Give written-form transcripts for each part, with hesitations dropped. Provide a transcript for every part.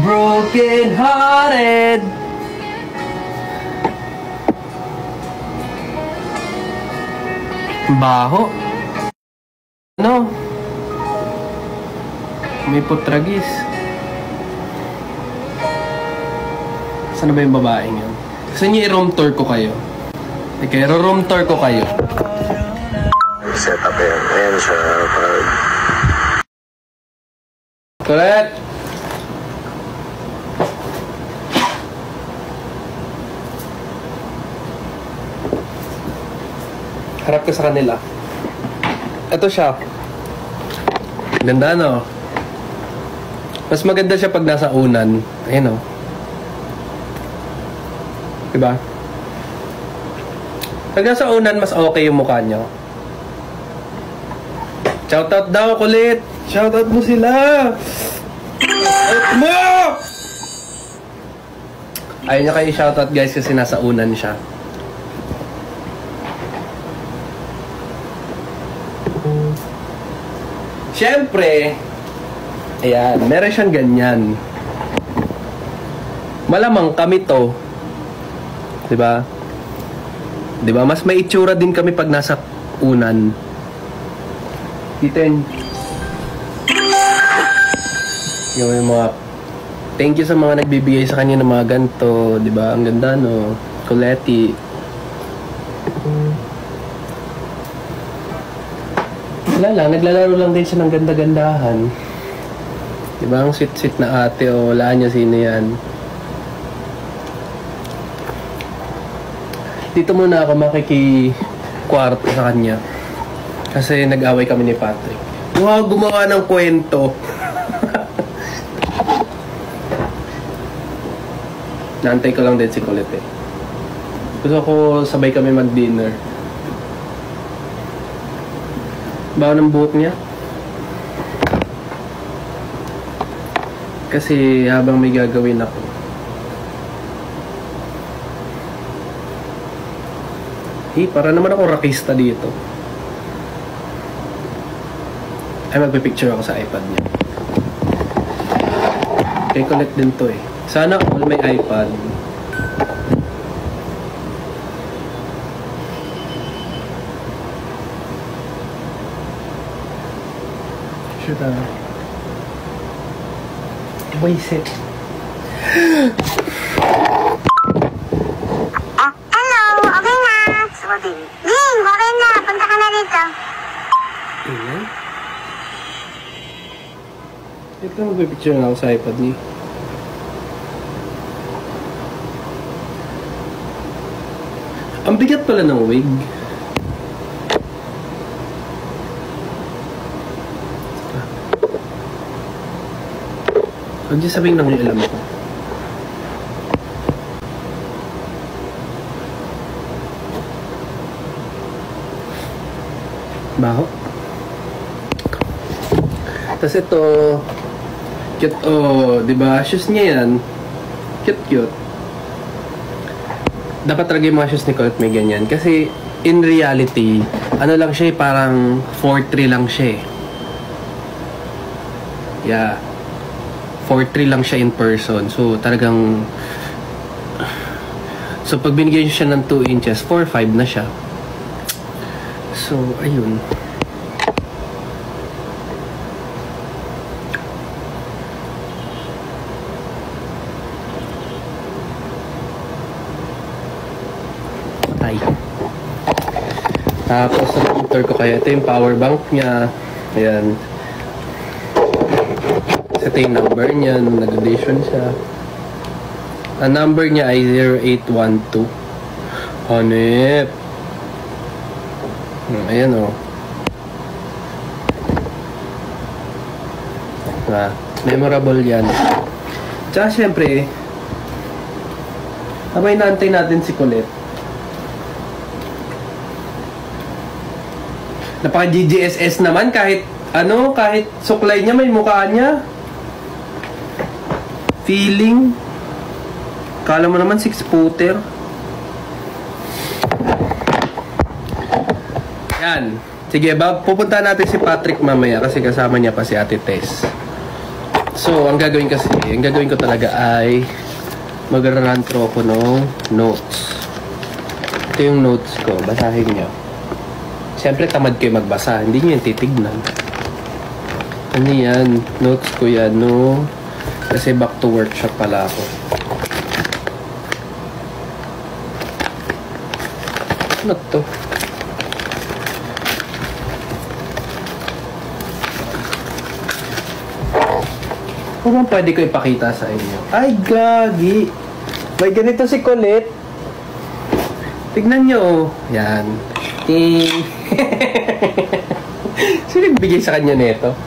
broken hearted. Baho. Ano? May putragis. Saan ba yung babaeng yun? Gusto niyo i-room tour ko kayo? Okay, room tour ko kayo. Set up yan. Ayan siya. Correct! Harap ka sa kanila. Ito siya. Ganda, no? Mas maganda siya pag nasa unan. Ayan, no? Diba? Pag nasa unan, mas okay yung mukha niyo. Shoutout daw, kulit! Shoutout mo sila! Shoutout mo! Ayaw niya kayo shoutout, guys, kasi nasa unan siya. Siyempre, ayan, meron siyang ganyan. Malamang kami to. Diba? Diba? Mas may itsura din kami pag nasa unan. Titin. Yung mga thank you sa mga nagbibigay sa kanya ng mga ganito. Diba? Ang ganda, no? Coletti. Wala lang, naglalaro lang din siya ng ganda-gandahan. Diba ang sweet-sweet na ate o wala niya sino yan. Dito muna ako makikikwarto sa kanya. Kasi nag-away kami ni Patrick. Wow, gumawa ng kwento. Naantay ko lang din si Colette. Gusto ko sabay kami mag-dinner. Bawa ng buhok niya. Kasi habang may gagawin ako. Para naman ako rakista dito. Ay, magpipicture ako sa iPad niya. Kay Colette din to eh. Sana all may iPad. Should Waisit. Hello, okay na. Sabi. Ning, okay na. Punta ka na dito. Ayan. Ito magpipicture na ako sa iPad niya. Ang bigat pala ng wig. Huwag niyo sabihin nang alam ko. Baho. Tapos ito, cute, oh, diba? Shoes niya yan. Cute. Dapat talaga yung mga shoes ni Colette may ganyan. Kasi, in reality, ano lang siya, parang 4'3 lang siya. Yeah. 4'3 lang siya in person. So, talagang... So, pag binigyan siya ng 2 inches, 4'5 na siya. So, ayun. Ay. Tapos, tour ko kaya. Ito yung power bank niya. Ayan. Ito yung number niya. Nag-audition siya. Ang number niya ay 0812. Hanip. Ayan o. Memorable yan. Tsaka syempre, abay naantay natin si Colette. Napaka GGSS naman kahit ano, kahit suklay niya may mukha niya. Feeling. Kala mo naman 6-footer. Yan. Sige, pupunta natin si Patrick mamaya kasi kasama niya pa si Ate Tess. So, ang gagawin ko talaga ay mag-run through ako ng notes. Ito yung notes ko. Basahin nyo. Siyempre, tamad kayo magbasa. Hindi nyo yung titignan. Ano yan? Notes ko yan, no? Kasi back to workshop pala ako. Ano to? Kung pwede ko ipakita sa inyo. Ay, gagi! May ganito si Colette. Tignan nyo, oh. Yan. Ting! Sino nagbigay sa kanya nito?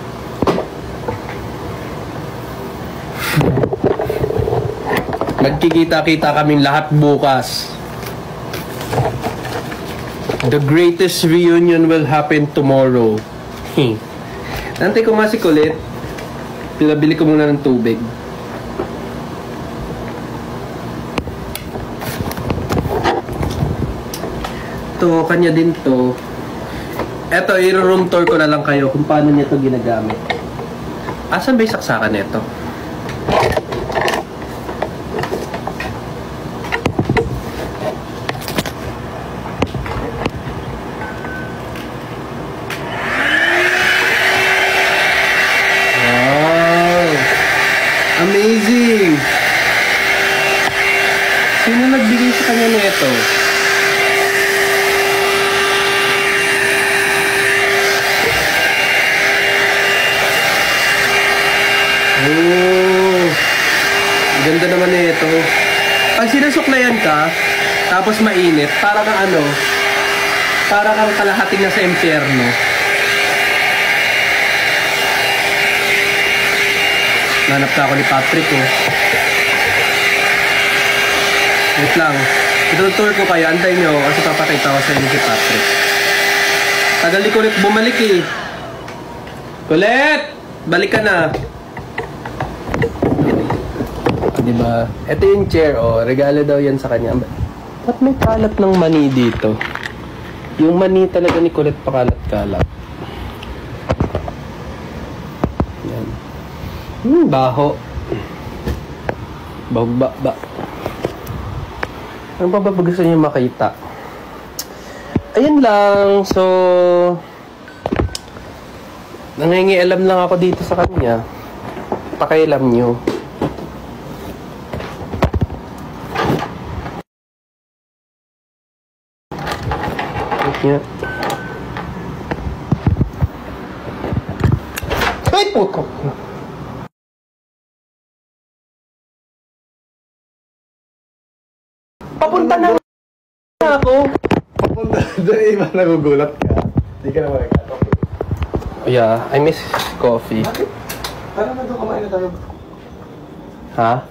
Magkikita-kita kaming lahat bukas. The greatest reunion will happen tomorrow. Nantay ko nga si Colette. Pinabili ko muna ng tubig. Ito, kanya din to. Eto, i-room tour ko na lang kayo kung paano niya to ginagamit. Asan ba yung saksakan nito? Amazing! Sino nagbigay sa kanya nito? Oh! Ganda naman nito. Pag sinusuklayan ka, tapos mainit, para kang ano, para kang kalahating na sa impyerno. Nanap ka ako ni Patrick, oh. Wait lang. Ito-tour ko kayo. Antay nyo kasi papakita ko sa inyo si Patrick. Tagal ni Colette bumalik, eh. Colette! Balik ka na. Diba? Ito yung chair, oh. Regalo daw yan sa kanya. Ba't may kalat ng mani dito? Yung mani talaga ni Colette pakalat-kalat. Baho. Ba. Ano pa ba gusto niyo makita? Ayun lang. So, nangingialam lang ako dito sa kanya. Pakialam niyo. Yeah. Ay, puto. Papunta na ako. Papunta doon, iba nagugulat ka. Hindi ka na makikatoke. Yeah, I miss coffee. Bakit? Tara na doon, kumain na tayo. Ha?